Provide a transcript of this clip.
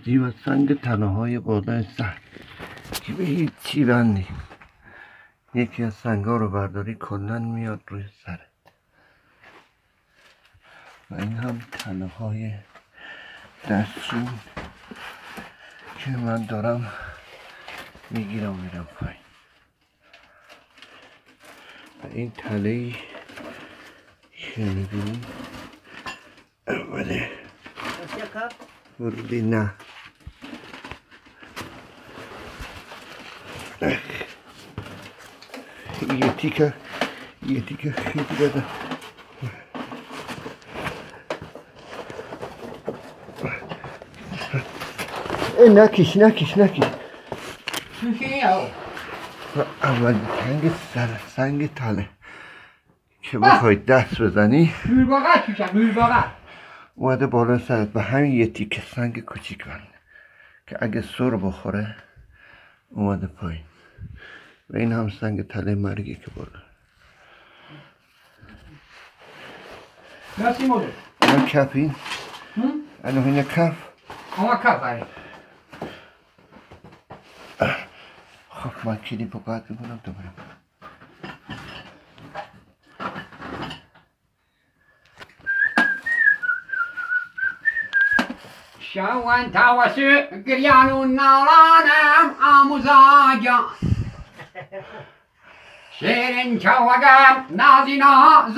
بازی و سنگ تنه‌های بالای سر که به هیچی بندی. یکی از سنگ‌ها رو برداری کلاً میاد روی سرت و این هم تنه‌های دستشون که من دارم میگیرم میرم پایین. و این تله‌ای که میبینی اوله ورودی نه یه تیکه خیلی دادم. نکش اول سنگ تله که بخوای دست بزنی اومده بالا سرت به همین یه تیکه سنگ کوچیک بنده که اگه سر بخوره اومده پایین. و این هم سنگ تله مرگی که بالا این کف این این کف خب من کلیپو قطع میکنم دوباره. شوان تاوسو گریانو نالانم آموزاجا شیرین چوگم نازینا